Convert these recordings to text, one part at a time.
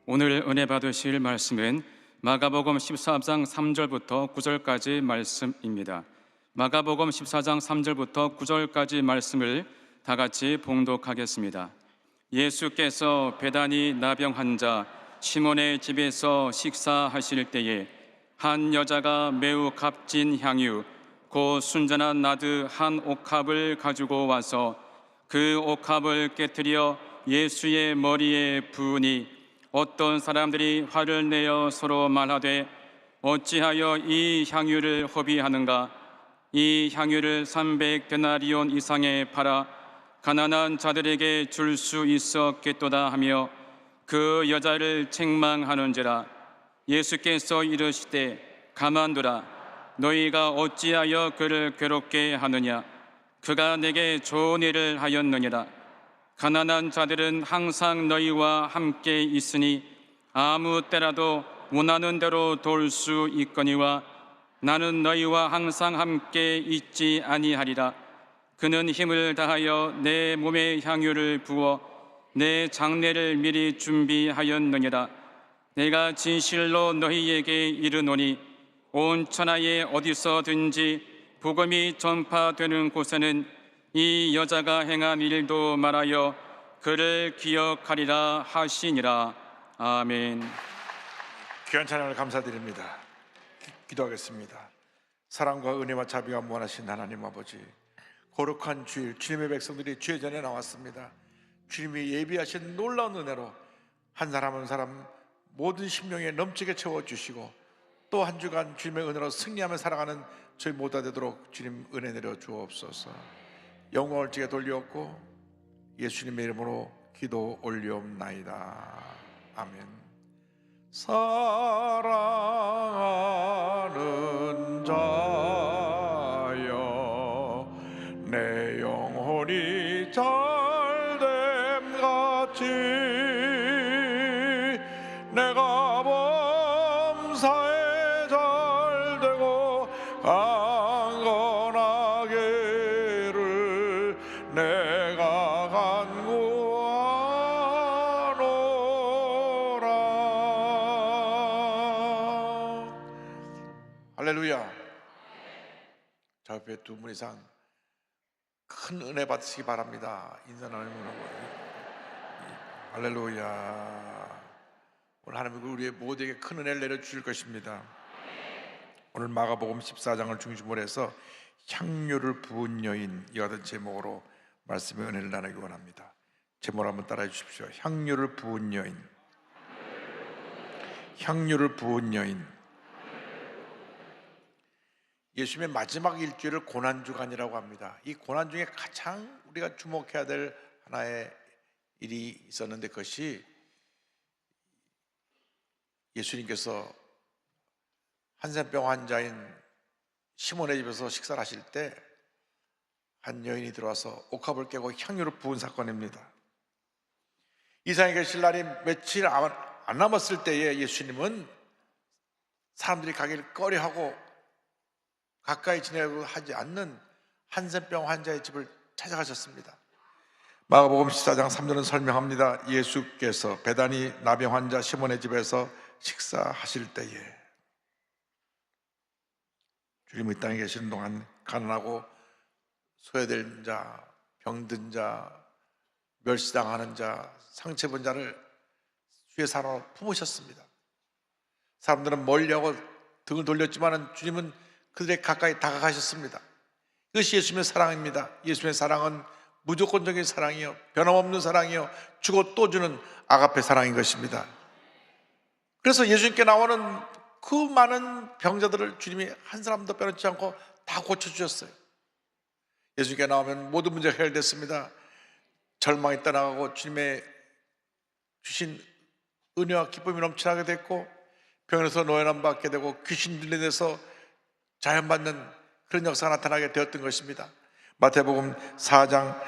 오늘 은혜 받으실 말씀은 마가복음 14장 3절부터 9절까지 말씀입니다. 마가복음 14장 3절부터 9절까지 말씀을 다 같이 봉독하겠습니다. 예수께서 베다니 나병 환자 시몬의 집에서 식사하실 때에 한 여자가 매우 값진 향유 곧 순전한 나드 한 옥합을 가지고 와서 그 옥합을 깨뜨려 예수의 머리에 부으니 어떤 사람들이 화를 내어 서로 말하되 어찌하여 이 향유를 허비하는가? 이 향유를 300데나리온 이상에 팔아 가난한 자들에게 줄 수 있었겠도다 하며 그 여자를 책망하는지라. 예수께서 이르시되 가만두라. 너희가 어찌하여 그를 괴롭게 하느냐? 그가 내게 좋은 일을 하였느니라. 가난한 자들은 항상 너희와 함께 있으니 아무 때라도 원하는 대로 돌 수 있거니와 나는 너희와 항상 함께 있지 아니하리라. 그는 힘을 다하여 내 몸에 향유를 부어 내 장례를 미리 준비하였느니라. 내가 진실로 너희에게 이르노니 온 천하에 어디서든지 복음이 전파되는 곳에는 이 여자가 행한 일도 말하여 그를 기억하리라 하시니라. 아멘. 귀한 찬양을 감사드립니다. 기도하겠습니다. 사랑과 은혜와 자비가 무한하신 하나님 아버지, 거룩한 주일, 주님의 백성들이 주의 전에 나왔습니다. 주님이 예비하신 놀라운 은혜로 한 사람 한 사람 모든 심령에 넘치게 채워주시고 또 한 주간 주님의 은혜로 승리하며 살아가는 저희 모두가 되도록 주님 은혜 내려 주옵소서. 영광을 주께 돌리옵고 예수님의 이름으로 기도 올리옵나이다. 아멘. 사랑하는 자여 내 영혼이 잘됨 같이 내가 범사에 잘되고 강건하게를 내가 간구하노라. 할렐루야. 저 옆에 두 분 이상 큰 은혜 받으시기 바랍니다. 인사 나누는 할렐루야. 오늘 하나님은 우리의 모두에게 큰 은혜를 내려주실 것입니다. 오늘 마가복음 14장을 중심으로 해서 향유를 부은 여인, 이와 같은 제목으로 말씀의 은혜를 나누기 원합니다. 제목을 한번 따라해 주십시오. 향유를 부은 여인. 향유를 부은 여인. 예수님의 마지막 일주일을 고난주간이라고 합니다. 이 고난 중에 가장 우리가 주목해야 될 하나의 일이 있었는데 그것이 예수님께서 한센병 환자인 시몬의 집에서 식사를 하실 때 한 여인이 들어와서 옥합을 깨고 향유를 부은 사건입니다. 이 세상에 계실 날이 며칠 안 남았을 때에 예수님은 사람들이 가기를 꺼려하고 가까이 지내려고 하지 않는 한센병 환자의 집을 찾아가셨습니다. 마가복음 14장 3절은 설명합니다. 예수께서 베다니 나병 환자 시몬의 집에서 식사하실 때에 주님 이 땅에 계시는 동안 가난하고 소외된 자, 병든 자, 멸시당하는 자, 상처입은 자를 주의 사랑으로 품으셨습니다. 사람들은 멀리하고 등을 돌렸지만 주님은 그들에게 가까이 다가가셨습니다. 이것이 예수님의 사랑입니다. 예수님의 사랑은 무조건적인 사랑이요, 변함없는 사랑이요, 주고 또 주는 아가페 사랑인 것입니다. 그래서 예수님께 나오는 그 많은 병자들을 주님이 한 사람도 빼놓지 않고 다 고쳐주셨어요. 예수님께 나오면 모든 문제가 해결됐습니다. 절망이 떠나가고 주님의 주신 은혜와 기쁨이 넘쳐나게 됐고 병에서 노예남 받게 되고 귀신 들려내서 자연받는 그런 역사가 나타나게 되었던 것입니다. 마태복음 4장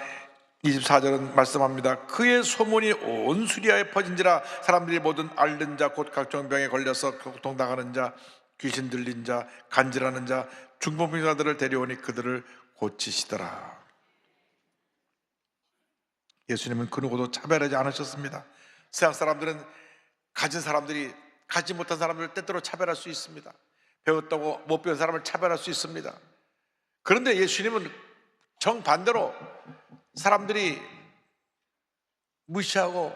24절은 말씀합니다. 그의 소문이 온 수리아에 퍼진지라 사람들이 모든 앓는 자 곧 각종 병에 걸려서 고통당하는 자 귀신 들린 자 간질하는 자 중풍병자들을 데려오니 그들을 고치시더라. 예수님은 그 누구도 차별하지 않으셨습니다. 세상 사람들은 가진 사람들이 가지 못한 사람들을 때때로 차별할 수 있습니다. 배웠다고 못 배운 사람을 차별할 수 있습니다. 그런데 예수님은 정반대로 사람들이 무시하고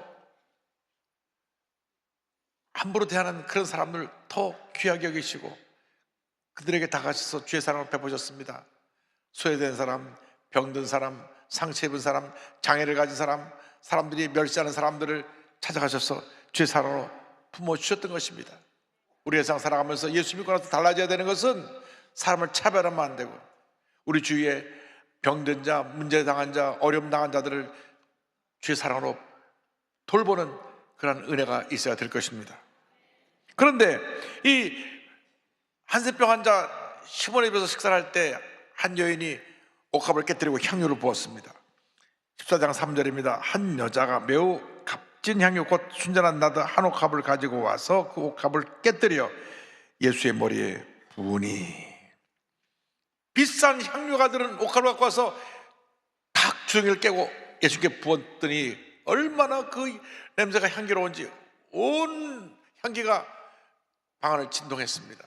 함부로 대하는 그런 사람들을 더 귀하게 여기시고 그들에게 다가셔서 주의 사랑을 베푸셨습니다. 소외된 사람, 병든 사람, 상처 입은 사람, 장애를 가진 사람, 사람들이 멸시하는 사람들을 찾아가셔서 주의 사랑으로 품어주셨던 것입니다. 우리의 세상 살아가면서 예수 믿고 나서 달라져야 되는 것은 사람을 차별하면 안 되고 우리 주위에 병든 자, 문제 당한 자, 어려움 당한 자들을 주의 사랑으로 돌보는 그런 은혜가 있어야 될 것입니다. 그런데 이 한센병 환자 시몬에 입에서 식사를 할 때 한 여인이 옥합을 깨뜨리고 향유를 부었습니다. 14장 3절입니다. 한 여자가 매우 값진 향유 곧 순전한 나드 한 옥합을 가지고 와서 그 옥합을 깨뜨려 예수의 머리에 부으니, 비싼 향유가 들은 옥합을 갖고 와서 탁 주둥이를 깨고 예수께 부었더니 얼마나 그 냄새가 향기로운지 온 향기가 방 안을 진동했습니다.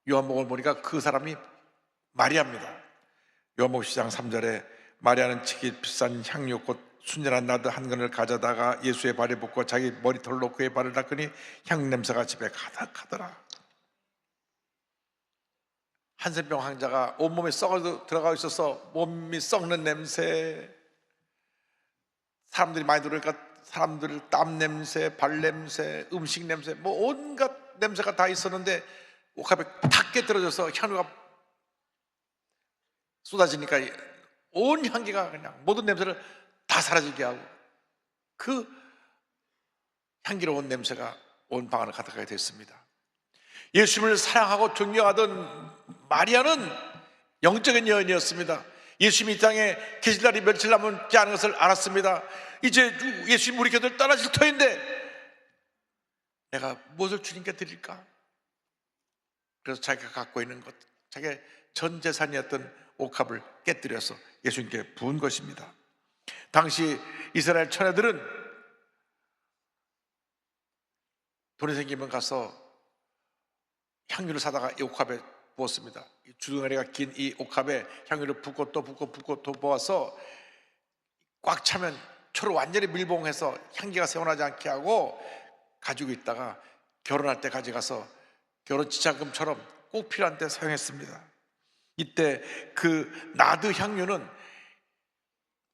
요한복음을 보니까 그 사람이 마리아입니다. 요한복음 10장 3절에 마리아는 치기 비싼 향유 곧 순전한 나드 한 근을 가져다가 예수의 발에 붓고 자기 머리털로 그의 발을 닦으니 향 냄새가 집에 가득하더라. 한센병 환자가 온몸에 썩어 들어가 있어서 몸이 썩는 냄새, 사람들이 많이 들어오니까 사람들 땀 냄새, 발 냄새, 음식 냄새, 뭐 온갖 냄새가 다 있었는데 옥합에 탁 깨뜨려져서 향유가 쏟아지니까 온 향기가 그냥 모든 냄새를 다 사라지게 하고 그 향기로운 냄새가 온 방 안을 가득하게 됐습니다. 예수님을 사랑하고 존경하던 마리아는 영적인 여인이었습니다. 예수님이 이 땅에 계실 날이 며칠 남지 않은 것을 알았습니다. 이제 예수님 우리 곁을 떠나실 터인데 내가 무엇을 주님께 드릴까? 그래서 자기가 갖고 있는 것, 자기의 전 재산이었던 옥합을 깨뜨려서 예수님께 부은 것입니다. 당시 이스라엘 처녀들은 돈이 생기면 가서 향유를 사다가 이 옥합에 부었습니다. 주둥아리가 긴 이 옥합에 향유를 붓고 또 붓고 붓고 또 부어서 꽉 차면 초를 완전히 밀봉해서 향기가 새어나지 않게 하고 가지고 있다가 결혼할 때 가져가서 결혼 지참금처럼 꼭 필요한 때 사용했습니다. 이때 그 나드 향유는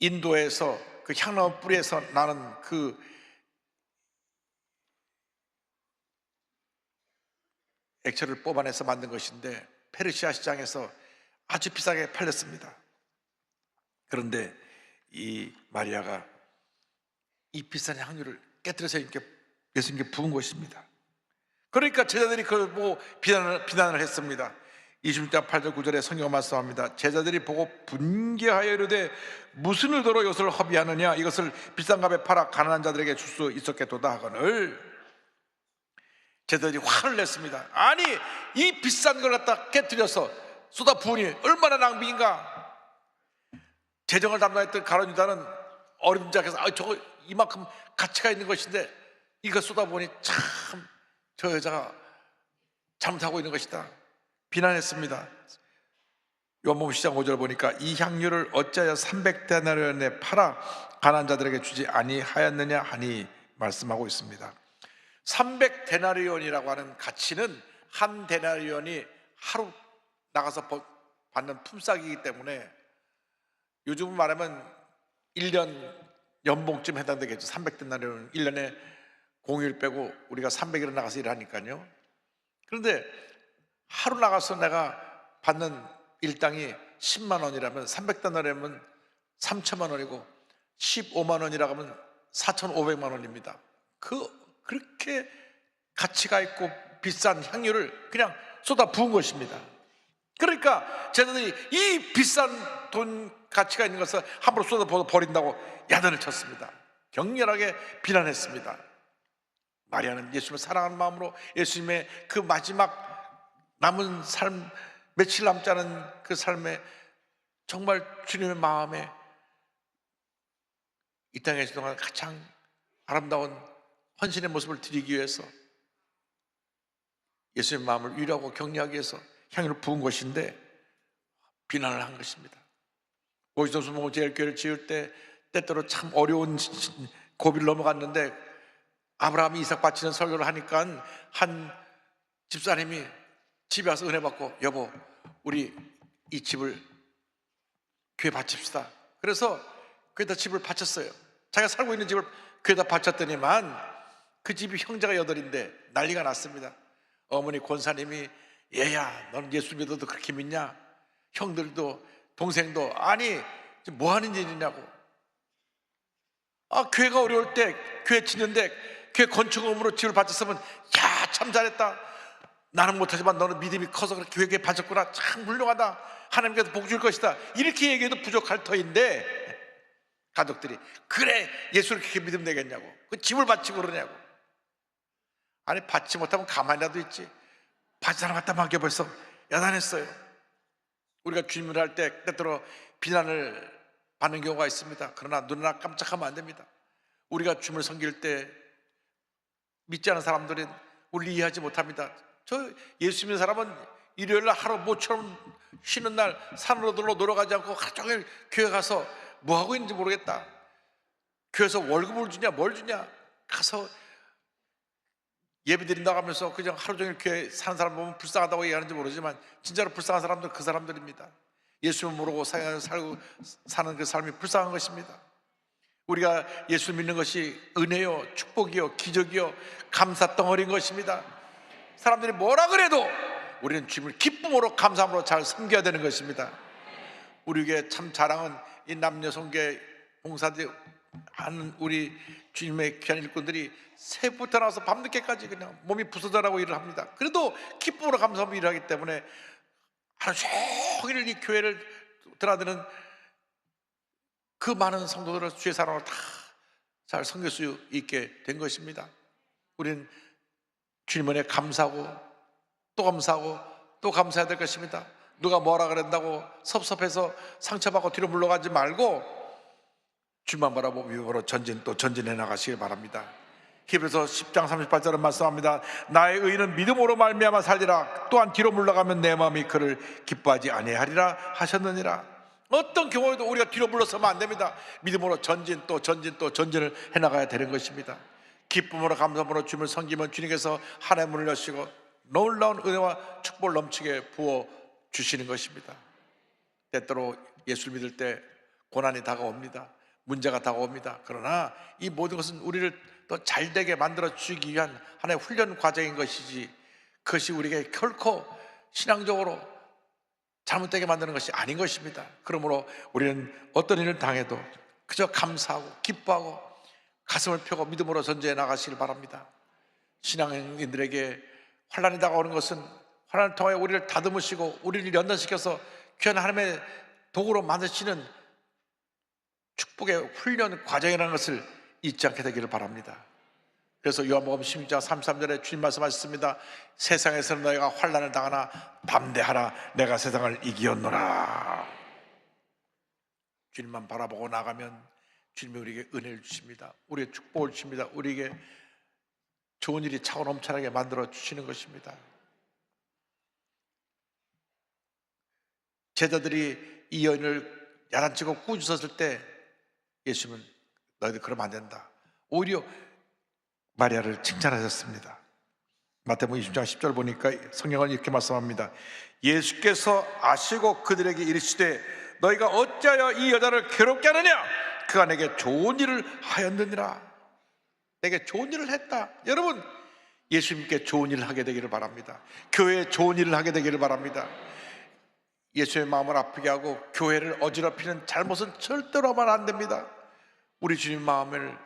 인도에서 그 향나무 뿌리에서 나는 그 액체를 뽑아내서 만든 것인데 페르시아 시장에서 아주 비싸게 팔렸습니다. 그런데 이 마리아가 이 비싼 향유를 깨뜨려서 예수님께 부은 것입니다. 그러니까 제자들이 그걸 보고 비난을 했습니다. 26장 8절 9절에 성경가 말씀합니다. 제자들이 보고 분개하여 이르되 무슨 의도로 이것을 허비하느냐, 이것을 비싼 값에 팔아 가난한 자들에게 줄 수 있었겠도다 하거늘 제자들이 화를 냈습니다. 아니 이 비싼 걸 갖다 깨뜨려서 쏟아 부으니 얼마나 낭비인가. 재정을 담당했던 가룟 유다는 어린 자께서 저거 이만큼 가치가 있는 것인데 이거 쏟아 부으니 참 저 여자가 잘못하고 있는 것이다 비난했습니다. 요한복음 10장 5절 보니까 이 향유를 어찌하여 300데나리온에 팔아 가난한 자들에게 주지 아니하였느냐 하니 말씀하고 있습니다. 300데나리온이라고 하는 가치는 한 데나리온이 하루 나가서 받는 품삯이기 때문에 요즘 말하면 1년 연봉쯤 해당되겠죠. 300데나리온 1년에 공휴일 빼고 우리가 300일을 나가서 일하니까요. 그런데 하루 나가서 내가 받는 일당이 10만 원이라면 300데나리온이면 3천만 원이고 15만 원이라고 하면 4,500만 원입니다. 그렇게 가치가 있고 비싼 향유를 그냥 쏟아 부은 것입니다. 그러니까 제자들이 이 비싼 돈 가치가 있는 것을 함부로 쏟아 버린다고 야단을 쳤습니다. 격렬하게 비난했습니다. 마리아는 예수님을 사랑하는 마음으로 예수님의 그 마지막 남은 삶, 며칠 남지 않은 그 삶에 정말 주님의 마음에 이 땅에 있는 동안 가장 아름다운 헌신의 모습을 드리기 위해서 예수님의 마음을 위로하고 격려하기 위해서 향유를 부은 것인데 비난을 한 것입니다. 오시도스 모제일교회를 지을 때 때때로 참 어려운 고비를 넘어갔는데 아브라함이 이삭 바치는 설교를 하니까 한 집사님이 집에 와서 은혜 받고 여보 우리 이 집을 교회 바칩시다. 그래서 교회에다 집을 바쳤어요. 자기가 살고 있는 집을 교회에다 바쳤더니만 그 집이 형제가 8인데 난리가 났습니다. 어머니 권사님이 얘야 너는 예수 믿어도 그렇게 믿냐? 형들도 동생도 아니 지금 뭐 하는 일이냐고. 교회가 어려울 때 교회 짓는데 교회 건축업으로 집을 바쳤으면 야 참 잘했다. 나는 못하지만 너는 믿음이 커서 그렇게 교회에 바쳤구나. 참 훌륭하다. 하나님께서 복 줄 것이다. 이렇게 얘기해도 부족할 터인데 가족들이 그래 예수를 그렇게 믿으면 되겠냐고. 그 집을 바치고 그러냐고. 아니 받지 못하면 가만히라도 있지. 받은 사람 갖다 맡겨버려서 야단했어요. 우리가 주님을 할 때 때때로 비난을 받는 경우가 있습니다. 그러나 눈 하나 깜짝하면 안 됩니다. 우리가 주님을 섬길 때 믿지 않은 사람들은 우리를 이해하지 못합니다. 저 예수 믿는 사람은 일요일날 하루 모처럼 쉬는 날 산으로 놀러 가지 않고 하루 종일 교회 가서 뭐 하고 있는지 모르겠다. 교회에서 월급을 주냐 뭘 주냐 가서 예배 드린다고 하면서 그냥 하루 종일 교회 사는 사람 보면 불쌍하다고 얘기하는지 모르지만 진짜로 불쌍한 사람들 그 사람들입니다. 예수를 모르고 사는 그 삶이 불쌍한 것입니다. 우리가 예수 믿는 것이 은혜요 축복이요 기적이요 감사 덩어리인 것입니다. 사람들이 뭐라 그래도 우리는 주님을 기쁨으로 감사함으로 잘 섬겨야 되는 것입니다. 우리에게 참 자랑은 이 남녀성계 봉사들 하는 우리 주님의 귀한 일꾼들이 새벽부터 나와서 밤늦게까지 그냥 몸이 부서져라고 일을 합니다. 그래도 기쁨으로 감사하며 일을 하기 때문에 하루 종일 이 교회를 드나드는 그 많은 성도들을 주의 사랑으로 다 잘 섬길 수 있게 된 것입니다. 우리는 주님 은혜 감사하고 또 감사하고 또 감사해야 될 것입니다. 누가 뭐라 그랬다고 섭섭해서 상처받고 뒤로 물러가지 말고 주만 바라보고 믿음으로 전진 또 전진해 나가시길 바랍니다. 히브리서 10장 38절은 말씀합니다. 나의 의인은 믿음으로 말미암아 살리라. 또한 뒤로 물러가면 내 마음이 그를 기뻐하지 아니하리라 하셨느니라. 어떤 경우에도 우리가 뒤로 물러서면 안 됩니다. 믿음으로 전진 또 전진 또 전진을 해나가야 되는 것입니다. 기쁨으로 감사함으로 주님을 섬기면 주님께서 하나의 문을 여시고 놀라운 은혜와 축복을 넘치게 부어 주시는 것입니다. 때때로 예수를 믿을 때 고난이 다가옵니다. 문제가 다가옵니다. 그러나 이 모든 것은 우리를 더 잘되게 만들어 주기 위한 하나의 훈련 과정인 것이지 그것이 우리에게 결코 신앙적으로 잘못되게 만드는 것이 아닌 것입니다. 그러므로 우리는 어떤 일을 당해도 그저 감사하고 기뻐하고 가슴을 펴고 믿음으로 전진해 나가시길 바랍니다. 신앙인들에게 환난이 다가오는 것은 환난을 통해 우리를 다듬으시고 우리를 연단시켜서 귀한 하나님의 도구로 만드시는 축복의 훈련 과정이라는 것을 잊지 않게 되기를 바랍니다. 그래서 요한복음 16장 33절에 주님 말씀하셨습니다. 세상에서는 너희가 환난을 당하나 담대하라 내가 세상을 이기었노라. 주님만 바라보고 나가면 주님이 우리에게 은혜를 주십니다. 우리에게 축복을 주십니다. 우리에게 좋은 일이 차고 넘쳐나게 만들어 주시는 것입니다. 제자들이 이 여인을 야단치고 꾸짖었을 때 예수님은 너희들 그러면 안 된다. 오히려 마리아를 칭찬하셨습니다. 마태복음 20장 10절 보니까 성경은 이렇게 말씀합니다. 예수께서 아시고 그들에게 이르시되 너희가 어찌하여 이 여자를 괴롭게 하느냐? 그가 내게 좋은 일을 하였느니라. 내게 좋은 일을 했다. 여러분 예수님께 좋은 일을 하게 되기를 바랍니다. 교회에 좋은 일을 하게 되기를 바랍니다. 예수의 마음을 아프게 하고 교회를 어지럽히는 잘못은 절대로 하면 안 됩니다. 우리 주님 마음을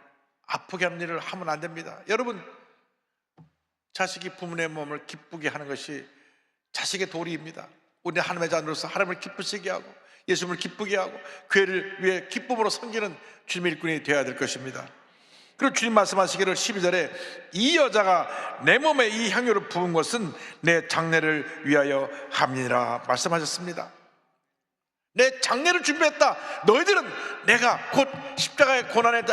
아프게 하는 일을 하면 안 됩니다. 여러분 자식이 부모의 몸을 기쁘게 하는 것이 자식의 도리입니다. 우리 하나님의 자녀로서 하나님을 기쁘시게 하고 예수님을 기쁘게 하고 교회를 위해 기쁨으로 섬기는 주님의 일꾼이 되어야 될 것입니다. 그리고 주님 말씀하시기를 12절에 이 여자가 내 몸에 이 향유를 부은 것은 내 장례를 위하여 함이라 말씀하셨습니다. 내 장례를 준비했다. 너희들은 내가 곧 십자가의 고난의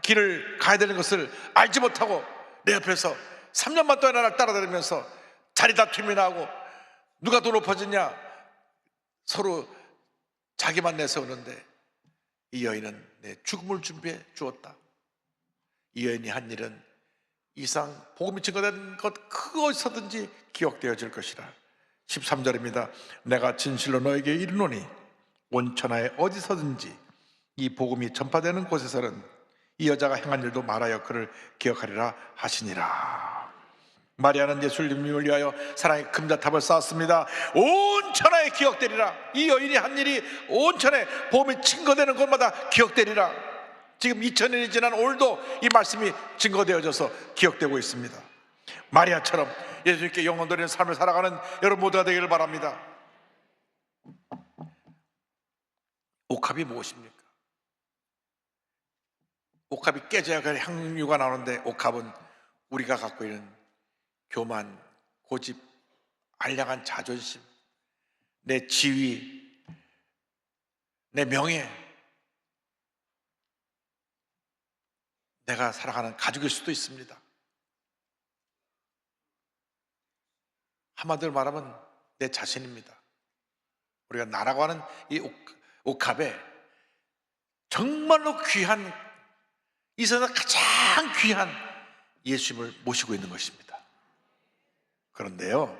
길을 가야 되는 것을 알지 못하고 내 옆에서 3년만 동안 나를 따라다니면서 자리 다툼이나 하고 누가 더 높아지냐 서로 자기만 내세우는데 이 여인은 내 죽음을 준비해 주었다. 이 여인이 한 일은 이상 복음이 증거된 것 그것이든지 기억되어질 것이라. 13절입니다. 내가 진실로 너에게 이르노니 온 천하에 어디서든지 이 복음이 전파되는 곳에서는 이 여자가 행한 일도 말하여 그를 기억하리라 하시니라. 마리아는 예수님을 위하여 사랑의 금자탑을 쌓았습니다. 온 천하에 기억되리라. 이 여인이 한 일이 온 천하에 복음이 증거되는 곳마다 기억되리라. 지금 2000년이 지난 오늘도 이 말씀이 증거되어져서 기억되고 있습니다. 마리아처럼 예수님께 영혼 돌리는 삶을 살아가는 여러분 모두가 되기를 바랍니다. 옥합이 무엇입니까? 옥합이 깨져야 그 향유가 나오는데 옥합은 우리가 갖고 있는 교만, 고집, 알량한 자존심, 내 지위, 내 명예, 내가 살아가는 가족일 수도 있습니다. 한마디로 말하면 내 자신입니다. 우리가 나라고 하는 이 옥합에 정말로 귀한, 이 세상 가장 귀한 예수님을 모시고 있는 것입니다. 그런데요,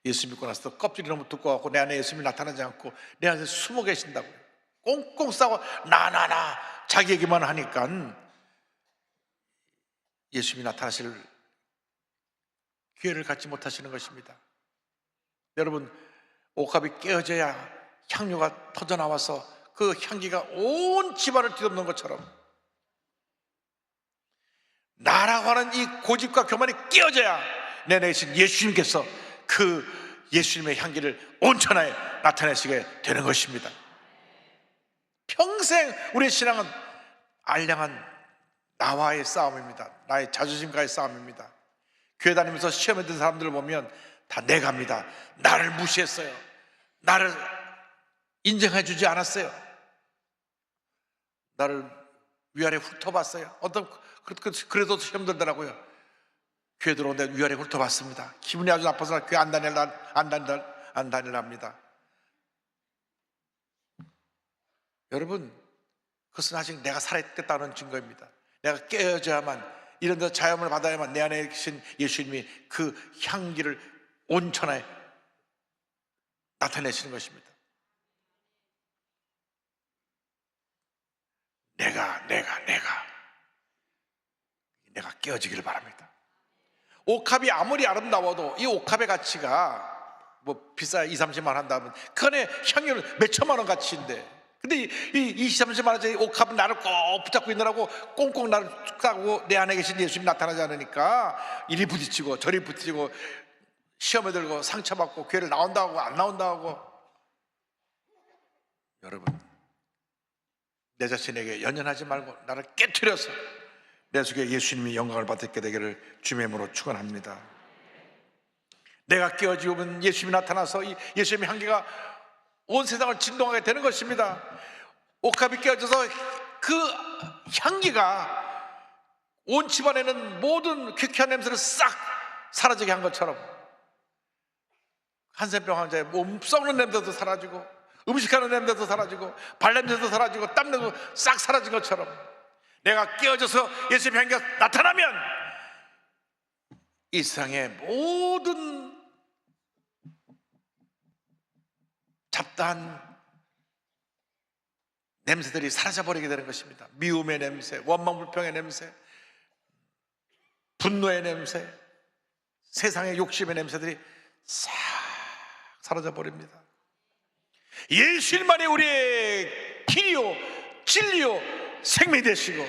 예수 믿고 나서 껍질이 너무 두꺼워갖고 내 안에 예수님이 나타나지 않고 내 안에 숨어 계신다고요. 꽁꽁 싸고 나나나 자기 얘기만 하니까 예수님이 나타나실 기회를 갖지 못하시는 것입니다. 여러분, 옥합이 깨어져야 향유가 터져나와서 그 향기가 온 집안을 뒤덮는 것처럼 나라고 하는 이 고집과 교만이 깨어져야 내 안에 계신 예수님께서 그 예수님의 향기를 온 천하에 나타내시게 되는 것입니다. 평생 우리의 신앙은 알량한 나와의 싸움입니다. 나의 자존심과의 싸움입니다. 교회 다니면서 시험에 든 사람들을 보면 다 내갑니다. 나를 무시했어요. 나를 인정해 주지 않았어요. 나를 위아래 훑어봤어요. 그래도 시험 들더라고요. 교회 들어오는데 위아래 훑어봤습니다. 기분이 아주 나빠서 교회 안 다닐랍니다. 여러분, 그것은 아직 내가 살아있겠다는 증거입니다. 내가 깨어져야만, 이런 데 자염을 받아야만 내 안에 계신 예수님이 그 향기를 온 천하에 나타내시는 것입니다. 내가 깨어지기를 바랍니다. 옥합이 아무리 아름다워도 이 옥합의 가치가 뭐 비싸야 2-30만 한다면 그 안에 향유는 몇 천만 원 가치인데, 근데 이 20-30만 원짜리 옥합은 나를 꼭 붙잡고 있느라고 꽁꽁 나를 싸고 내 안에 계신 예수님이 나타나지 않으니까 이리 부딪히고 저리 부딪히고 시험에 들고 상처받고 교회를 나온다 하고 안 나온다 하고. 여러분, 내 자신에게 연연하지 말고 나를 깨트려서 내 속에 예수님이 영광을 받게 되기를 주님의 이름으로 축원합니다. 내가 깨어지면 예수님이 나타나서 이 예수님의 향기가 온 세상을 진동하게 되는 것입니다. 옥합이 깨어져서 그 향기가 온 집안에는 모든 쾌쾌한 냄새를 싹 사라지게 한 것처럼 한센병 환자의 몸 썩는 냄새도 사라지고 음식하는 냄새도 사라지고 발냄새도 사라지고 땀냄새도 싹 사라진 것처럼 내가 깨어져서 예수님의 향기가 나타나면 이 세상의 모든 잡다한 냄새들이 사라져버리게 되는 것입니다. 미움의 냄새, 원망불평의 냄새, 분노의 냄새, 세상의 욕심의 냄새들이 싹 사라져버립니다. 예수님만이 우리의 길이요 진리요 생명이 되시고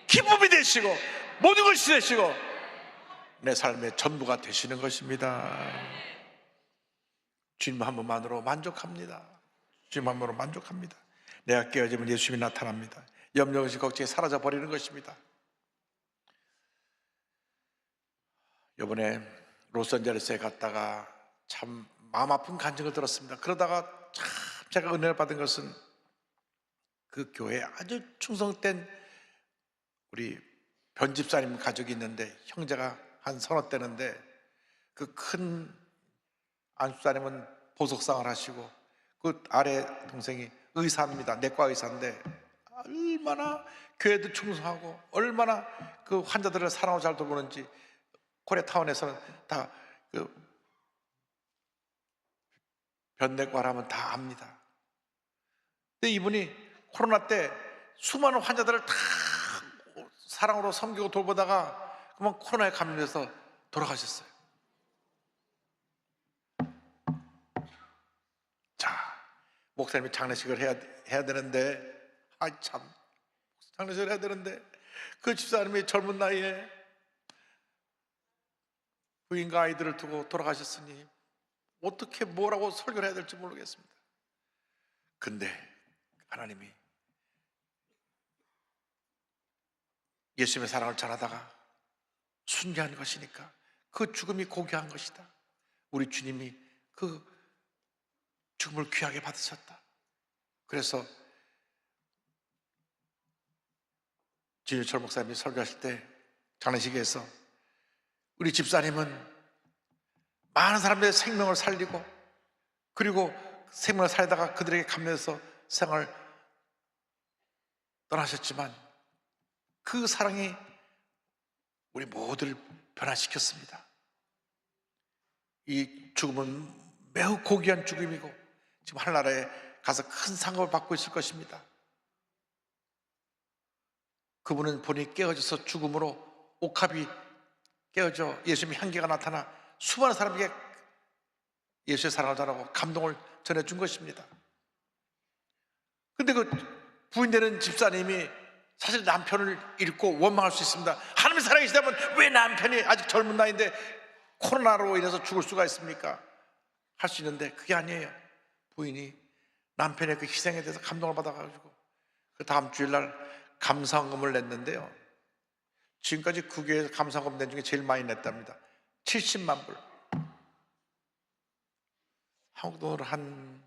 기쁨이 되시고 모든 것이 되시고 내 삶의 전부가 되시는 것입니다. 주님 한 분만으로 만족합니다. 주님 한 분으로 만족합니다. 내가 깨어지면 예수님이 나타납니다. 염려의식 걱정이 사라져 버리는 것입니다. 이번에 로스앤젤레스에 갔다가 참 마음 아픈 간증을 들었습니다. 그러다가 참 제가 은혜를 받은 것은 그 교회에 아주 충성된 우리 변집사님 가족이 있는데, 형제가 한 서너 되는데, 그 큰 안수사님은 보석상을 하시고 그 아래 동생이 의사입니다. 내과 의사인데 얼마나 교회도 충성하고 얼마나 그 환자들을 사랑으로 잘 돌보는지 코리아타운에서는 다 그 변내과라면 다 압니다. 근데 이분이 코로나 때 수많은 환자들을 다 사랑으로 섬기고 돌보다가 그만 코로나에 감염돼서 돌아가셨어요. 자, 목사님이 장례식을 해야 되는데, 참, 장례식을 해야 되는데 그 집사님이 젊은 나이에 부인과 아이들을 두고 돌아가셨으니 어떻게 뭐라고 설교를 해야 될지 모르겠습니다. 근데 하나님이 예수님의 사랑을 전하다가 순교한 것이니까 그 죽음이 고귀한 것이다. 우리 주님이 그 죽음을 귀하게 받으셨다. 그래서 진유철 목사님이 설교하실 때 장례식에서 우리 집사님은 많은 사람들의 생명을 살리고, 그리고 생명을 살다가 그들에게 감면해서 생을 떠나셨지만 그 사랑이 우리 모두를 변화시켰습니다. 이 죽음은 매우 고귀한 죽음이고 지금 하늘나라에 가서 큰 상급을 받고 있을 것입니다. 그분은 본인이 깨어져서 죽음으로 옥합이 깨어져 예수님의 향기가 나타나 수많은 사람에게 예수의 사랑을 전하고 감동을 전해준 것입니다. 근데 그 부인되는 집사님이 사실 남편을 잃고 원망할 수 있습니다. 하나님의 사랑이시다면 왜 남편이 아직 젊은 나이인데 코로나로 인해서 죽을 수가 있습니까? 할 수 있는데 그게 아니에요. 부인이 남편의 그 희생에 대해서 감동을 받아가지고 그 다음 주일날 감사원금을 냈는데요, 지금까지 그 교회에서 감사원금 낸 중에 제일 많이 냈답니다. 70만 불. 한국 돈으로 한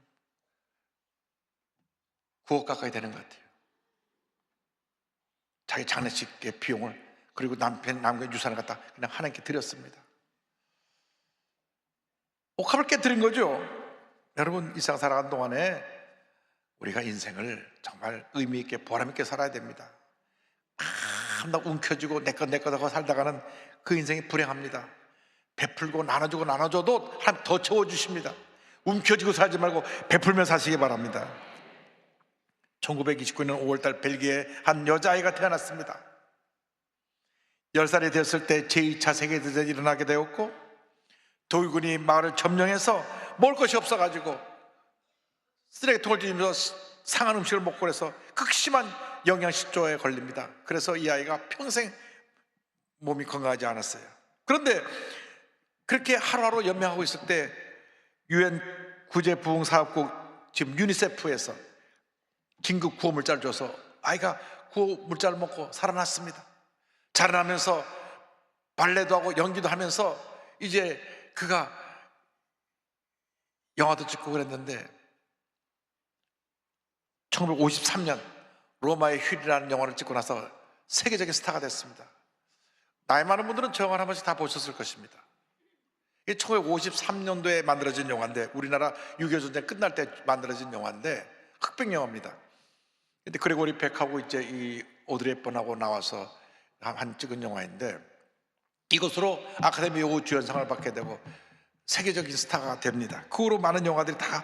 9억 가까이 되는 것 같아요. 자기 장례식의 비용을, 그리고 남편 남긴 유산을 갖다 그냥 하나님께 드렸습니다. 옥합을 깨뜨린 거죠. 여러분, 이 세상 살아가는 동안에 우리가 인생을 정말 의미 있게 보람 있게 살아야 됩니다. 막 움켜쥐고 내것 하고 살다가는 그 인생이 불행합니다. 베풀고 나눠주고 나눠줘도 하나님 더 채워주십니다. 움켜쥐고 살지 말고 베풀며 사시기 바랍니다. 1929년 5월달 벨기에 한 여자아이가 태어났습니다. 10살이 되었을 때 제2차 세계대전이 일어나게 되었고, 독일군이 마을을 점령해서 먹을 것이 없어가지고 쓰레기통을 뒤지면서 상한 음식을 먹고 그래서 극심한 영양실조에 걸립니다. 그래서 이 아이가 평생 몸이 건강하지 않았어요. 그런데 그렇게 하루하루 연명하고 있을 때 UN 구제부흥사업국 지금 유니세프에서 긴급 구호 물자를 줘서 아이가 구호 물자를 먹고 살아났습니다. 자라나면서 발레도 하고 연기도 하면서 이제 그가 영화도 찍고 그랬는데 1953년 로마의 휠이라는 영화를 찍고 나서 세계적인 스타가 됐습니다. 나이 많은 분들은 저 영화를 한 번씩 다 보셨을 것입니다. 이게 1953년도에 만들어진 영화인데, 우리나라 6.25 전쟁 끝날 때 만들어진 영화인데 흑백 영화입니다. 근데 그레고리 백하고 이제 이 오드리 헵번하고 나와서 한 찍은 영화인데, 이것으로 아카데미 주연상을 받게 되고 세계적인 스타가 됩니다. 그 후로 많은 영화들이 다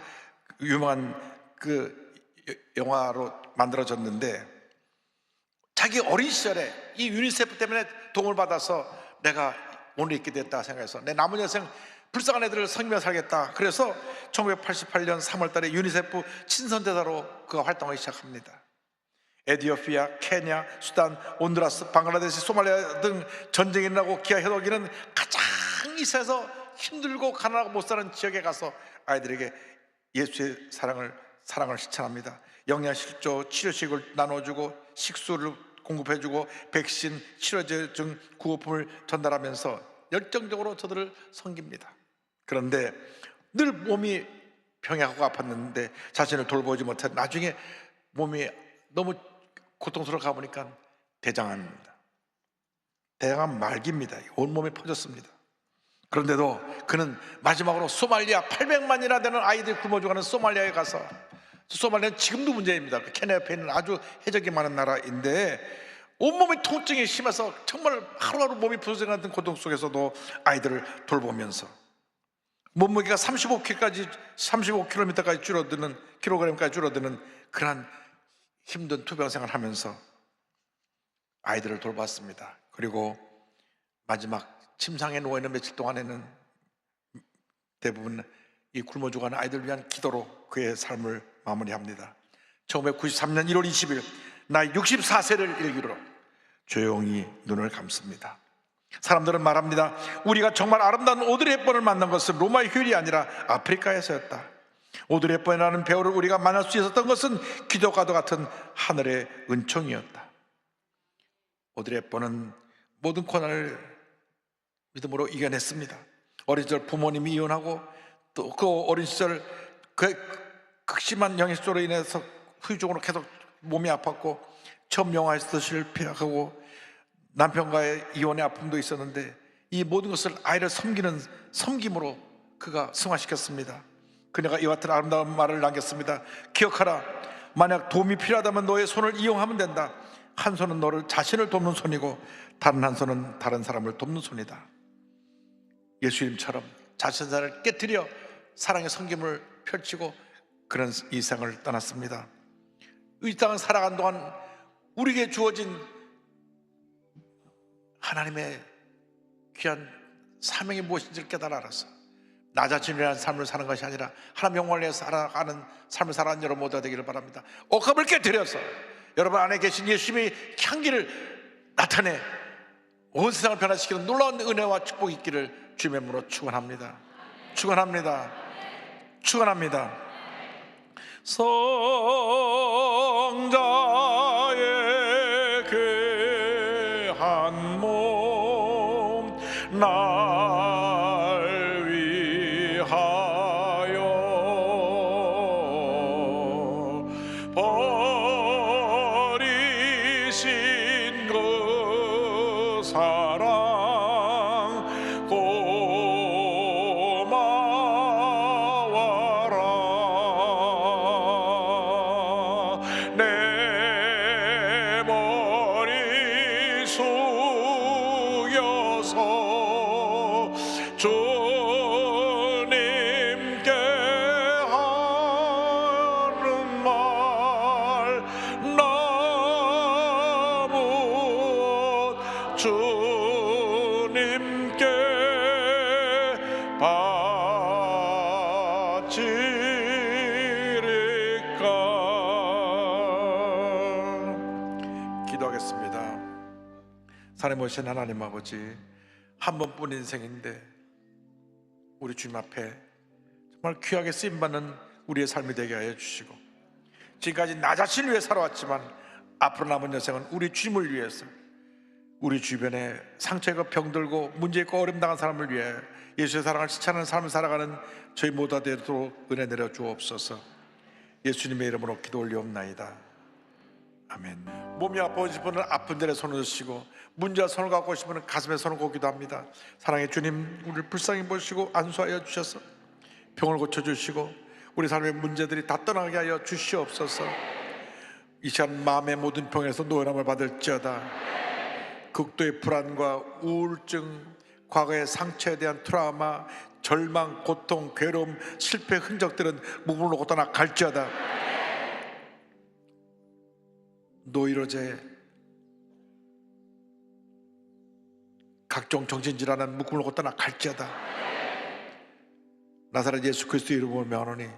유명한 그 영화로 만들어졌는데, 자기 어린 시절에 이 유니세프 때문에 도움을 받아서 내가 오늘 있게 됐다 생각해서 내 남은 여생 불쌍한 애들을 섬기며 살겠다. 그래서 1988년 3월 달에 유니세프 친선대사로 그가 활동하기 시작합니다. 에티오피아, 케냐, 수단, 온두라스, 방글라데시, 소말리아 등 전쟁이 일어나고 기아 해독기는 가장 이 세상에서 힘들고 가난하고 못 사는 지역에 가서 아이들에게 예수의 사랑을 실천합니다. 영양실조, 치료식을 나눠주고 식수를 공급해주고 백신, 치료제 등 구호품을 전달하면서 열정적으로 저들을 섬깁니다. 그런데 늘 몸이 병약하고 아팠는데 자신을 돌보지 못해 나중에 몸이 너무 고통스러워 가보니까 대장암입니다. 대장암 말기입니다. 온몸에 퍼졌습니다. 그런데도 그는 마지막으로 소말리아 800만이나 되는 아이들이 굶어 죽어가는 소말리아에 가서, 소말리아는 지금도 문제입니다. 케냐 옆에 있는 아주 해적이 많은 나라인데 온몸의 통증이 심해서 정말 하루하루 몸이 부서지는 같은 고통 속에서도 아이들을 돌보면서 몸무게가 35kg까지 줄어드는, 킬로그램까지 줄어드는 그러한 힘든 투병 생활을 하면서 아이들을 돌봤습니다. 그리고 마지막 침상에 누워있는 며칠 동안에는 대부분 이 굶어 죽어가는 아이들을 위한 기도로 그의 삶을 마무리합니다. 1993년 1월 20일 나이 64세를 일기로 조용히 눈을 감습니다. 사람들은 말합니다. 우리가 정말 아름다운 오드리 헵번을 만난 것은 로마의 휴일이 아니라 아프리카에서였다. 오드리 헵번이라는 배우를 우리가 만날 수 있었던 것은 기적과도 같은 하늘의 은총이었다. 오드리 헵번은 모든 고난을 믿음으로 이겨냈습니다. 어린 시절 부모님이 이혼하고 또 그 어린 시절 그 극심한 영양실조로 인해서 후유증으로 계속 몸이 아팠고 처음 영화에서도 실패하고 남편과의 이혼의 아픔도 있었는데 이 모든 것을 아이를 섬기는 섬김으로 그가 승화시켰습니다. 그녀가 이와 같은 아름다운 말을 남겼습니다. 기억하라, 만약 도움이 필요하다면 너의 손을 이용하면 된다. 한 손은 너를 자신을 돕는 손이고 다른 한 손은 다른 사람을 돕는 손이다. 예수님처럼 자신을 깨뜨려 사랑의 섬김을 펼치고 그런 이 세상을 떠났습니다. 이 땅을 살아간 동안 우리에게 주어진 하나님의 귀한 사명이 무엇인지를 깨달아 알아서 나 자신을 위한 삶을 사는 것이 아니라 하나님 영광을 위해서 살아가는 삶을 살아가는 여러분 모두가 되기를 바랍니다. 억압을 깨뜨려서 여러분 안에 계신 예수님의 향기를 나타내 온 세상을 변화시키는 놀라운 은혜와 축복이 있기를 주님의 이름으로 축원합니다. 축원합니다. 축원합니다. 성자의 귀한 몸 날 위하여 버리신 그 사랑 고마워라. 내 머리 숙여서 주님께 하는 말 너무 주님께 바치리까. 기도하겠습니다. 사랑해 보신 하나님 아버지, 한 번뿐 인생인데 우리 주님 앞에 정말 귀하게 쓰임받는 우리의 삶이 되게 하여 주시고, 지금까지 나 자신을 위해 살아왔지만 앞으로 남은 여생은 우리 주님을 위해서, 우리 주변에 상처 있고 병들고 문제 있고 어려움 당한 사람을 위해 예수의 사랑을 실천하는 삶을 살아가는 저희 모두가 되도록 은혜 내려 주옵소서. 예수님의 이름으로 기도 올리옵나이다. 아멘. 몸이 아파오신 분은 아픈 데에 손을 드시고 문제와 손을 갖고 오신 분은 가슴에 손을 꽂기도 합니다. 사랑의 주님, 우리를 불쌍히 보시고 안수하여 주셔서 병을 고쳐주시고 우리 삶의 문제들이 다 떠나게 하여 주시옵소서. 이 시간 마음의 모든 병에서 노연함을 받을지어다. 극도의 불안과 우울증, 과거의 상처에 대한 트라우마, 절망, 고통, 괴로움, 실패 흔적들은 무물로 놓고 떠나갈지어다. 노이로제, 각종 정신질환은 묶음을 놓고 떠나갈지어다. 나사렛 예수 그리스도의 이름으로 명하노니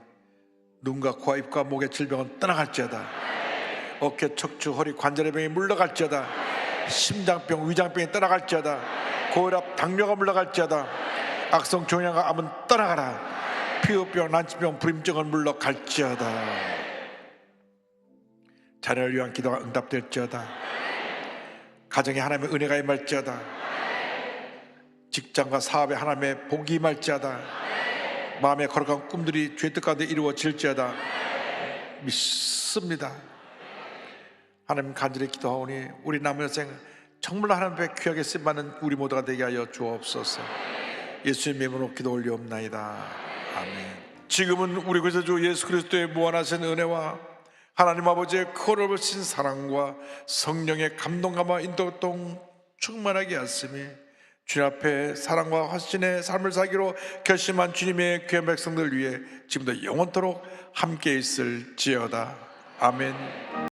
눈과 코와 입과 목의 질병은 떠나갈지어다. 어깨, 척추, 허리, 관절의 병이 물러갈지어다. 심장병, 위장병이 떠나갈지어다. 고혈압, 당뇨가 물러갈지어다. 악성 종양과 암은 떠나가라. 피부병, 난치병, 불임증은 물러갈지어다. 자녀를 위한 기도가 응답될지어다. 가정에 하나님의 은혜가 임할지어다. 직장과 사업에 하나님의 복이 임할지어다. 마음에 거룩한 꿈들이 죄 뜻 가운데 이루어질지어다 믿습니다. 하나님 간절히 기도하오니 우리 남은 여생 정말 하나님 앞에 귀하게 쓰임받는 우리 모두가 되게 하여 주옵소서. 예수님의 이름으로 기도 올리옵나이다. 아멘. 지금은 우리 구세주 예수 그리스도의 무한하신 은혜와 하나님 아버지의 크로버신 사랑과 성령의 감동감과 인도동 충만하게 하심이 주님 앞에 사랑과 화신의 삶을 살기로 결심한 주님의 귀한 백성들 위해 지금도 영원토록 함께 있을지어다. 아멘.